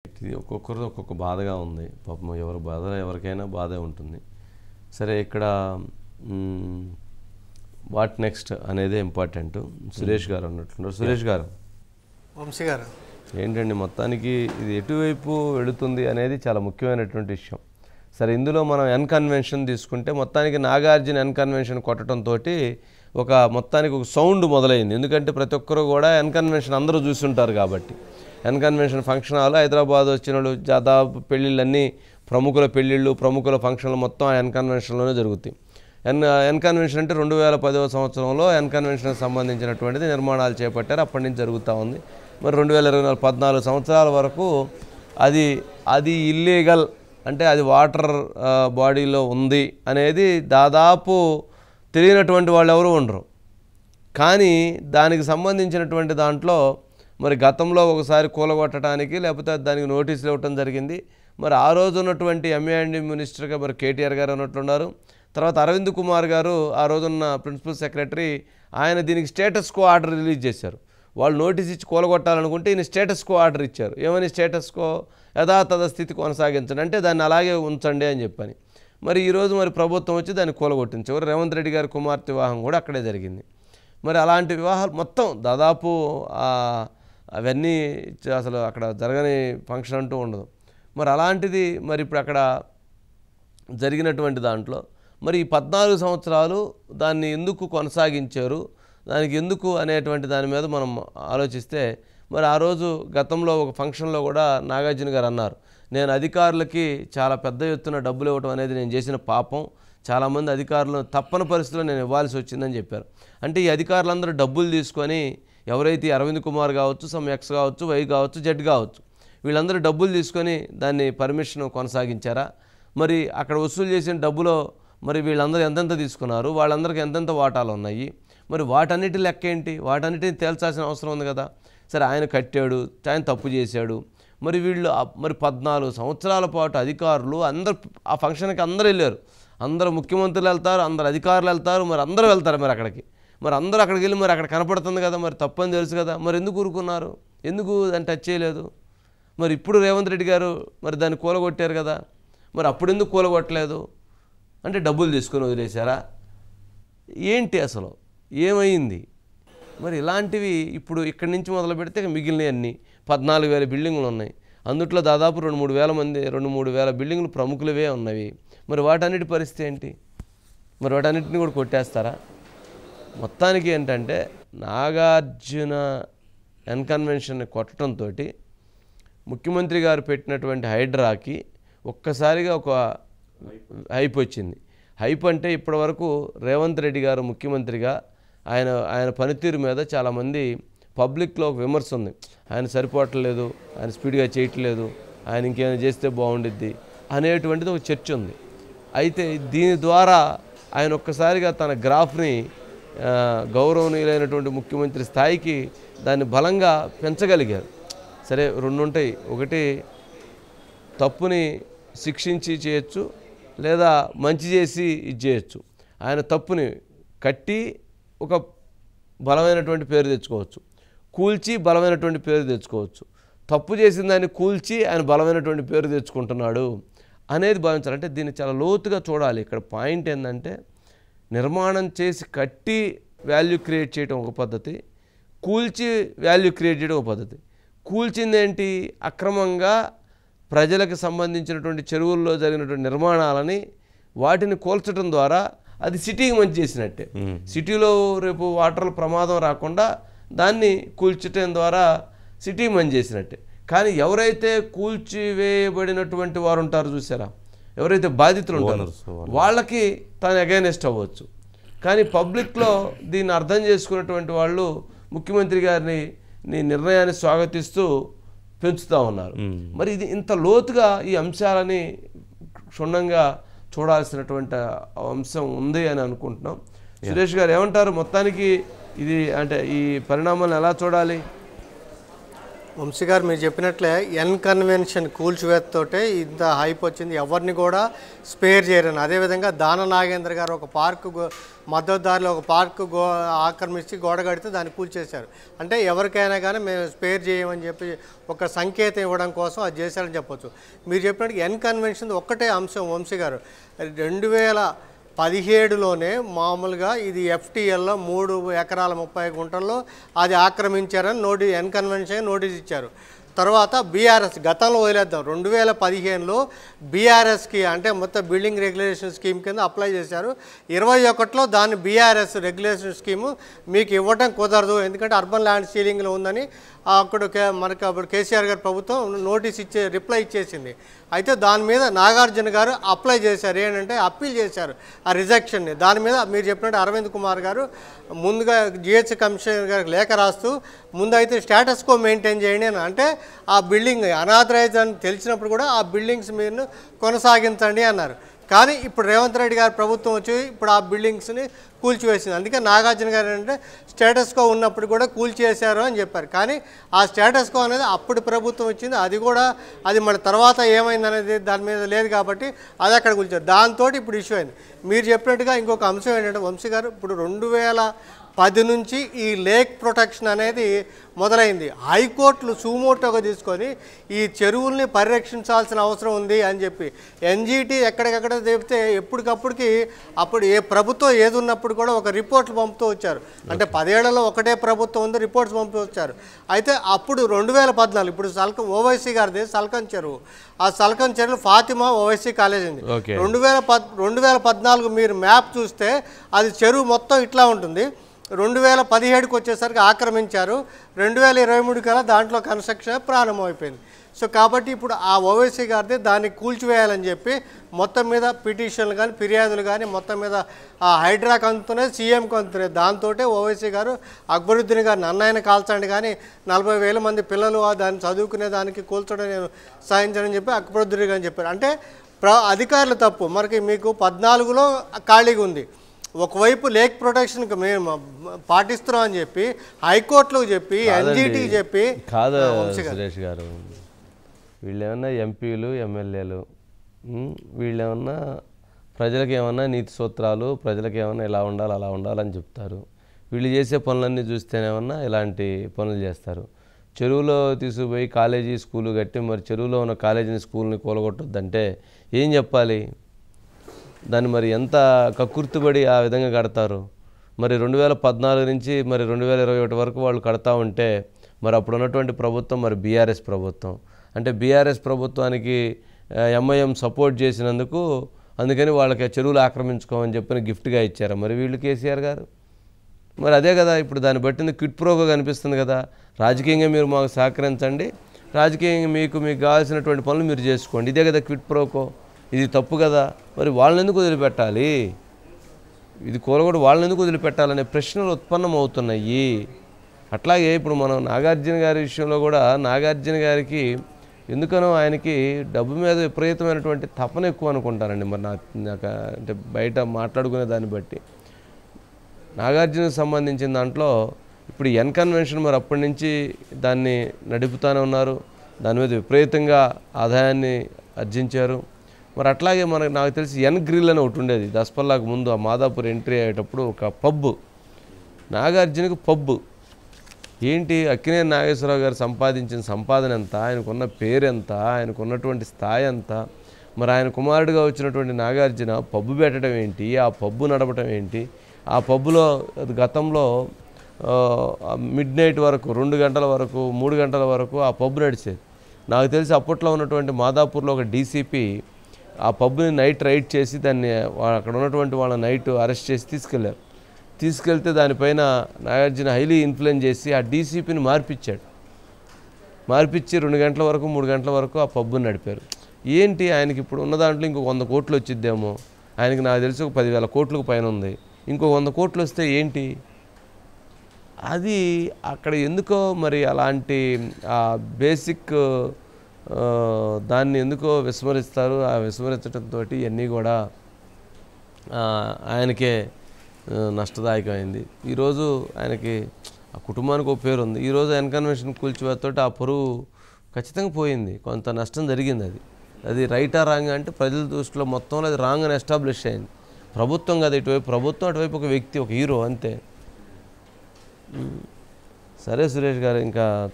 ఇది ఒక్కొక్కరిది ఒక్కొక్క బాధగా ఉంది. పాపం ఎవరి బాధ ఎవరికైనా బాధే ఉంటుంది. సరే ఇక్కడ వాట్ నెక్స్ట్ అనేదే ఇంపార్టెంట్. సురేష్ గారు అన్నట్లున్నారు. సురేష్ గారు, వంశీ గారు, ఏంటండి మొత్తానికి ఇది ఎటువైపు వెళుతుంది అనేది చాలా ముఖ్యమైనటువంటి విషయం. సరే, ఇందులో మనం ఎన్ కన్వెన్షన్ తీసుకుంటే మొత్తానికి నాగార్జున ఎన్ కన్వెన్షన్ కొట్టడంతో ఒక మొత్తానికి ఒక సౌండ్ మొదలైంది. ఎందుకంటే ప్రతి ఒక్కరు కూడా ఎన్ కన్వెన్షన్ అందరూ చూస్తుంటారు కాబట్టి. N convention function hall Hyderabad వచ్చిన వాళ్ళు దాదాపు పెళ్ళిళ్ళన్నీ ప్రముఖుల పెళ్ళిళ్ళు, ప్రముఖుల ఫంక్షన్లు మొత్తం ఆ ఎన్ కన్వెన్షన్లోనే జరుగుతాయి. ఎన్ కన్వెన్షన్ అంటే 2010వ సంవత్సరంలో ఎన్ కన్వెన్షన్కి సంబంధించినటువంటిది నిర్మాణాలు చేపట్టారు. అప్పటి నుంచి జరుగుతూ ఉంది. మరి 2024 14 సంవత్సరాల వరకు అది ఇల్లీగల్, అంటే అది వాటర్ బాడీలో ఉంది అనేది దాదాపు తెలియనటువంటి వాళ్ళు ఎవరు ఉండరు. కానీ దానికి సంబంధించినటువంటి దాంట్లో మరి గతంలో ఒకసారి కూలగొట్టడానికి లేకపోతే దానికి నోటీసులు ఇవ్వటం జరిగింది. మరి ఆ రోజు ఉన్నటువంటి ఎంఏ&డి మినిస్టర్గా మరి కేటీఆర్ గారు ఉన్నట్లున్నారు. తర్వాత అరవింద్ కుమార్ గారు ఆ రోజున్న ప్రిన్సిపల్ సెక్రటరీ, ఆయన దీనికి స్టేటస్ కో ఆర్డర్ రిలీజ్ చేశారు. వాళ్ళు నోటీస్ ఇచ్చి కూలగొట్టాలనుకుంటే ఈయన స్టేటస్ కో ఆర్డర్ ఇచ్చారు. ఏమని? స్టేటస్ కో యథాతథ స్థితి కొనసాగించండి, అంటే దాన్ని అలాగే ఉంచండి అని చెప్పని. మరి ఈరోజు మరి ప్రభుత్వం వచ్చి దాన్ని కూలగొట్టించారు. రేవంత్ రెడ్డి గారి కుమార్తె వివాహం కూడా అక్కడే జరిగింది. మరి అలాంటి వివాహాలు మొత్తం దాదాపు అవన్నీ అసలు అక్కడ జరగని ఫంక్షన్ అంటూ ఉండదు. మరి అలాంటిది మరి ఇప్పుడు అక్కడ జరిగినటువంటి దాంట్లో మరి ఈ 14 సంవత్సరాలు దాన్ని ఎందుకు కొనసాగించారు, దానికి ఎందుకు అనేటువంటి దాని మీద మనం ఆలోచిస్తే, మరి ఆ రోజు గతంలో ఒక ఫంక్షన్లో కూడా నాగార్జున గారు అన్నారు, నేను అధికారులకి చాలా పెద్ద ఎత్తున డబ్బులు ఇవ్వటం అనేది నేను చేసిన పాపం, చాలామంది అధికారులు తప్పని పరిస్థితుల్లో నేను ఇవ్వాల్సి వచ్చిందని చెప్పారు. అంటే ఈ అధికారులందరూ డబ్బులు తీసుకొని ఎవరైతే అరవింద్ కుమార్ కావచ్చు, సమ్ ఎక్స్ కావచ్చు, వై కావచ్చు, జెడ్ కావచ్చు, వీళ్ళందరూ డబ్బులు తీసుకొని దాన్ని పర్మిషన్ కొనసాగించారా? మరి అక్కడ వసూలు చేసిన డబ్బులో మరి వీళ్ళందరూ ఎంతెంత తీసుకున్నారు, వాళ్ళందరికీ ఎంతెంత వాటాలు ఉన్నాయి, మరి వాటన్నిటి లెక్క ఏంటి, వాటన్నిటిని తేల్చాల్సిన అవసరం ఉంది కదా. సరే, ఆయన కట్టాడు, ఆయన తప్పు చేశాడు. మరి వీళ్ళు మరి 14 సంవత్సరాల పాటు అధికారులు అందరు ఆ ఫంక్షన్కి అందరూ వెళ్ళారు. అందరూ ముఖ్యమంత్రులు వెళ్తారు, అందరు అధికారులు వెళ్తారు, మరి అందరూ వెళ్తారు. మరి అక్కడికి మరి అందరూ అక్కడికి వెళ్ళి మరి అక్కడ కనపడుతుంది కదా, మరి తప్పని తెలుసు కదా, మరి ఎందుకు ఊరుకున్నారు, ఎందుకు దాన్ని టచ్ చేయలేదు? మరి ఇప్పుడు రేవంత్ రెడ్డి గారు మరి దాన్ని కూలగొట్టారు కదా, మరి అప్పుడు ఎందుకు కూలగొట్టలేదు? అంటే డబ్బులు తీసుకొని వదిలేశారా ఏంటి, అసలు ఏమైంది? మరి ఇలాంటివి ఇప్పుడు ఇక్కడి నుంచి మొదలు పెడితే మిగిలినవన్నీ 14,000 బిల్డింగులు ఉన్నాయి. అందుట్లో దాదాపు 2-3 వేల బిల్డింగులు ప్రముఖులవే ఉన్నవి. మరి వాటన్నిటి పరిస్థితి ఏంటి? మరి వాటన్నిటిని కూడా కొట్టేస్తారా? మొత్తానికి ఏంటంటే నాగార్జున ఎన్ కన్వెన్షన్ని కొట్టడంతో ముఖ్యమంత్రి గారు పెట్టినటువంటి హైడ్రాకి ఒక్కసారిగా ఒక హైప్ వచ్చింది. హైప్ అంటే ఇప్పటివరకు రేవంత్ రెడ్డి గారు ముఖ్యమంత్రిగా ఆయన పనితీరు మీద చాలామంది పబ్లిక్లో ఒక విమర్శ ఉంది. ఆయన సరిపోవట్లేదు, ఆయన స్పీడ్గా చేయట్లేదు, ఆయన ఇంకేమైనా చేస్తే బాగుండిద్ది అనేటువంటిది ఒక చర్చ ఉంది. అయితే దీని ద్వారా ఆయన ఒక్కసారిగా తన గ్రాఫ్ని గౌరవనీయులైనటువంటి ముఖ్యమంత్రి స్థాయికి దాన్ని బలంగా పెంచగలిగారు. సరే, రెండు ఉంటాయి. ఒకటి, తప్పుని శిక్షించి చేయొచ్చు, లేదా మంచి చేసి ఇది చేయొచ్చు. ఆయన తప్పుని కట్టి ఒక బలమైనటువంటి పేరు తెచ్చుకోవచ్చు, కూల్చి బలమైనటువంటి పేరు తెచ్చుకోవచ్చు. తప్పు చేసిన దాన్ని కూల్చి ఆయన బలమైనటువంటి పేరు తెచ్చుకుంటున్నాడు అనేది భావించాలి. అంటే దీన్ని చాలా లోతుగా చూడాలి. ఇక్కడ పాయింట్ ఏంటంటే, నిర్మాణం చేసి కట్టి వాల్యూ క్రియేట్ చేయడం ఒక పద్ధతి, కూల్చి వాల్యూ క్రియేట్ చేయడం ఒక పద్ధతి. కూల్చింది ఏంటి? అక్రమంగా ప్రజలకు సంబంధించినటువంటి చెరువుల్లో జరిగినటువంటి నిర్మాణాలని వాటిని కూల్చడం ద్వారా అది సిటీకి మంచి చేసినట్టే. సిటీలో రేపు వాటర్ ప్రమాదం రాకుండా దాన్ని కూల్చడం ద్వారా సిటీకి మంచి చేసినట్టే. కానీ ఎవరైతే కూల్చివేయబడినటువంటి వారు ఉంటారో చూసారా, ఎవరైతే బాధితులు ఉంటారో వాళ్ళకి తాను అగైనెస్ట్ అవ్వచ్చు. కానీ పబ్లిక్లో దీన్ని అర్థం చేసుకున్నటువంటి వాళ్ళు ముఖ్యమంత్రి గారిని నిర్ణయాన్ని స్వాగతిస్తూ పెంచుతూ ఉన్నారు. మరి ఇది ఇంత లోతుగా ఈ అంశాలని క్షుణ్ణంగా చూడాల్సినటువంటి అంశం ఉంది అని అనుకుంటున్నాం. సురేష్ గారు ఏమంటారు? మొత్తానికి ఇది అంటే ఈ పరిణామాలను ఎలా చూడాలి? వంశీ గారు మీరు చెప్పినట్లే ఎన్ కన్వెన్షన్ కూల్చివేతతోటే ఇంత హైప్ వచ్చింది, ఎవరిని కూడా స్పేర్ చేయరని. అదేవిధంగా దాన నాగేంద్ర గారు ఒక పార్కు మద్దతు దారిలో ఒక పార్కు ఆక్రమించి గోడ కడితే దాన్ని కూల్చేశారు. అంటే ఎవరికైనా కానీ మేము స్పేర్ చేయమని చెప్పి ఒక సంకేతం ఇవ్వడం కోసం అది చేశారని చెప్పొచ్చు. మీరు చెప్పినట్టు ఎన్ కన్వెన్షన్ ఒక్కటే అంశం వంశీ గారు, 2017లోనే మామూలుగా ఇది FTLలో 3 ఎకరాల 30 గుంటల్లో అది ఆక్రమించారని ఎన్ కన్వెన్షన్ నోటీస్ ఇచ్చారు. తర్వాత బీఆర్ఎస్ గతంలో వదిలేద్దాం, 2015లో బీఆర్ఎస్కి అంటే మొత్తం బిల్డింగ్ రెగ్యులేషన్ స్కీమ్ కింద అప్లై చేశారు. 21లో దాన్ని బీఆర్ఎస్ రెగ్యులేషన్ స్కీము మీకు ఇవ్వడం కుదరదు, ఎందుకంటే అర్బన్ ల్యాండ్ సీలింగ్లో ఉందని మనకు అప్పుడు కేసీఆర్ గారి ప్రభుత్వం నోటీస్ రిప్లై ఇచ్చేసింది. అయితే దాని మీద నాగార్జున గారు అప్లై చేశారు, ఏంటంటే అప్పీల్ చేశారు ఆ రిజెక్షన్ని. దాని మీద మీరు చెప్పినట్టు అరవింద్ కుమార్ గారు ముందుగా GH కమిషనర్ గారికి లేఖ రాస్తూ ముందైతే స్టేటస్ కో మెయింటైన్ చేయండి అని, అంటే ఆ బిల్డింగ్ అనాథరైజ్ అని తెలిసినప్పుడు కూడా ఆ బిల్డింగ్స్ మీరు కొనసాగించండి అన్నారు. కానీ ఇప్పుడు రేవంత్ రెడ్డి గారి ప్రభుత్వం వచ్చి ఇప్పుడు ఆ బిల్డింగ్స్ని కూల్చివేసింది. అందుకే నాగార్జున గారు అంటే స్టేటస్ కో ఉన్నప్పుడు కూడా కూల్చేశారు అని చెప్పారు. కానీ ఆ స్టేటస్ కో అనేది అప్పుడు ప్రభుత్వం వచ్చింది, అది మన తర్వాత ఏమైందనేది దాని మీద లేదు కాబట్టి అది అక్కడ కూల్చారు. దాంతో ఇప్పుడు ఇష్యూ అయింది. మీరు చెప్పినట్టుగా ఇంకొక అంశం ఏంటంటే వంశీ గారు, ఇప్పుడు 2010 నుంచి ఈ లేక్ ప్రొటెక్షన్ అనేది మొదలైంది. హైకోర్టులు సుమోటోగా తీసుకొని ఈ చెరువుల్ని పరిరక్షించాల్సిన అవసరం ఉంది అని చెప్పి NGT ఎక్కడికక్కడ చెప్తే ఎప్పటికప్పటికి అప్పుడు ఏ ప్రభుత్వం ఏది ఉన్నప్పుడు కూడా ఒక రిపోర్ట్లు పంపుతూ వచ్చారు. అంటే 10 ఏళ్లలో ఒకటే ప్రభుత్వం ఉంది, రిపోర్ట్స్ పంపుతూ వచ్చారు. అయితే అప్పుడు 2014 ఇప్పుడు ఓవైసీ గారిది సల్కన్ చెరువు, ఆ సల్కన్ చెరువు ఫాతిమా ఓవైసీ కాలేజ్ ఉంది. 2014 మీరు మ్యాప్ చూస్తే అది చెరువు మొత్తం ఇట్లా ఉంటుంది. 2017కి వచ్చేసరికి ఆక్రమించారు. 2023 కల్లా దాంట్లో కన్స్ట్రక్షన్ ప్రారంభమైపోయింది. సో కాబట్టి ఇప్పుడు ఆ ఓవైసీ గారిది దాన్ని కూల్చివేయాలని చెప్పి మొత్తం మీద పిటిషన్లు కానీ ఫిర్యాదులు కానీ మొత్తం మీద ఆ హైడ్రాకి అందుతున్నాయి, సీఎంకి అందుతున్నాయి. దాంతో ఓవైసీ గారు అక్బరుద్దీన్ గారిని అన్నయ్యను కాల్చండి కానీ 40,000 మంది పిల్లలు దాన్ని చదువుకునే దానికి కూల్చడం నేను సాధించని చెప్పి అక్బరుద్దీన్ గారు చెప్పారు. అంటే అధికారులు తప్పు. మీకు 14లో ఖాళీగా ఉంది, ఒకవైపు లేక్ ప్రొటెక్షన్కి మేము పాటిస్తున్నాం అని చెప్పి హైకోర్టులకు చెప్పి NGTకి చెప్పి కాదు సురేష్ గారు, వీళ్ళేమన్నా ఎంపీలు ఎమ్మెల్యేలు, వీళ్ళేమన్నా ప్రజలకు ఏమన్నా నీతి సూత్రాలు, ప్రజలకు ఏమన్నా ఇలా ఉండాలి అలా ఉండాలని చెప్తారు. వీళ్ళు చేసే పనులన్నీ చూస్తేనేమన్నా ఇలాంటి పనులు చేస్తారు. చెరువులో తీసుకుపోయి కాలేజీ స్కూలు కట్టి మరి చెరువులో ఉన్న కాలేజీని స్కూల్ని కూలగొట్టొద్దంటే ఏం చెప్పాలి? దాన్ని మరి ఎంత కక్కుర్తిపడి ఆ విధంగా కడతారు? మరి 2014 నుంచి మరి 2021 వరకు వాళ్ళు కడతా ఉంటే మరి అప్పుడు ఉన్నటువంటి ప్రభుత్వం మరి బీఆర్ఎస్ ప్రభుత్వం, అంటే బీఆర్ఎస్ ప్రభుత్వానికి MIM సపోర్ట్ చేసినందుకు అందుకని వాళ్ళకి చెరువులు ఆక్రమించుకోమని చెప్పని గిఫ్ట్గా ఇచ్చారు మరి వీళ్ళు కేసీఆర్ గారు. మరి అదే కదా ఇప్పుడు దాన్ని బట్టింది క్విట్ ప్రోగా కనిపిస్తుంది కదా. రాజకీయంగా మీరు మాకు సహకరించండి, రాజకీయంగా మీకు కావాల్సినటువంటి పనులు మీరు చేసుకోండి, ఇదే కదా క్విట్ ప్రోకో. ఇది తప్పు కదా. మరి వాళ్ళని ఎందుకు వదిలిపెట్టాలి? ఇది కూలగొడు వాళ్ళని ఎందుకు వదిలిపెట్టాలనే ప్రశ్నలు ఉత్పన్నం అవుతున్నాయి. అట్లాగే ఇప్పుడు మనం నాగార్జున గారి విషయంలో కూడా నాగార్జున గారికి ఎందుకనో ఆయనకి డబ్బు మీద విపరీతమైనటువంటి తపన ఎక్కువ అనుకుంటానండి. మరి నాకు అంటే బయట మాట్లాడుకునే దాన్ని బట్టి నాగార్జునకు సంబంధించిన దాంట్లో ఇప్పుడు ఎన్ కన్వెన్షన్ మరి అప్పటి నుంచి దాన్ని నడుపుతూనే ఉన్నారు, దాని మీద విపరీతంగా ఆదాయాన్ని ఆర్జించారు. మరి అట్లాగే నాకు తెలిసి ఎన్ గ్రిల్ అని ఒకటి ఉండేది దసపల్లాకు ముందు, ఆ మాదాపూర్ ఎంట్రీ అయ్యేటప్పుడు ఒక పబ్బు, నాగార్జునకు పబ్బు. ఏంటి అక్కినేని నాగేశ్వరరావు గారు సంపాదించిన సంపాదన ఎంత, ఆయనకున్న పేరెంత, ఆయనకున్నటువంటి స్థాయి ఎంత, మరి ఆయన కుమారుడిగా వచ్చినటువంటి నాగార్జున పబ్బు పెట్టడం ఏంటి, ఆ పబ్బు నడపడం ఏంటి, ఆ పబ్బులో గతంలో మిడ్ నైట్ వరకు 2 గంటల వరకు 3 గంటల వరకు ఆ పబ్బు నడిచేది. నాకు తెలిసి అప్పట్లో ఉన్నటువంటి మాదాపూర్లో ఒక DCP ఆ పబ్ని నైట్ రైడ్ చేసి దాన్ని అక్కడ ఉన్నటువంటి వాళ్ళ నైట్ అరెస్ట్ చేసి తీసుకెళ్తే దానిపైన నాగార్జున హైలీ ఇన్ఫ్లుయెన్స్ చేసి ఆ DCPని మార్పించి 2 గంటల వరకు 3 గంటల వరకు ఆ పబ్బుని నడిపారు. ఏంటి ఆయనకి ఇప్పుడు ఉన్న దాంట్లో ఇంకో 100 కోట్లు వచ్చిద్దేమో, ఆయనకి నాకు తెలిసి ఒక 10,000 కోట్లకు పైన ఉంది, ఇంకో 100 కోట్లు వస్తే ఏంటి? అది అక్కడ ఎందుకో మరి అలాంటి బేసిక్ దాన్ని ఎందుకో విస్మరిస్తారు. ఆ విస్మరించడంతో ఇవన్నీ కూడా ఆయనకే నష్టదాయకమైంది. ఈరోజు ఆయనకి ఆ కుటుంబానికి ఒక పేరు ఉంది. ఈరోజు ఎన్కన్వెన్షన్ కూల్చివేతతోటి ఆ పరువు ఖచ్చితంగా పోయింది. కొంత నష్టం జరిగింది. అది రైటా రాంగ్ అంటే ప్రజల దృష్టిలో మొత్తంలో అది రాంగ్ అని ఎస్టాబ్లిష్ అయింది. ప్రభుత్వం కాదు ఇటువైపు ప్రభుత్వం, అటువైపు ఒక వ్యక్తి, ఒక హీరో అంతే. సరే సురేష్ గారు, ఇంకా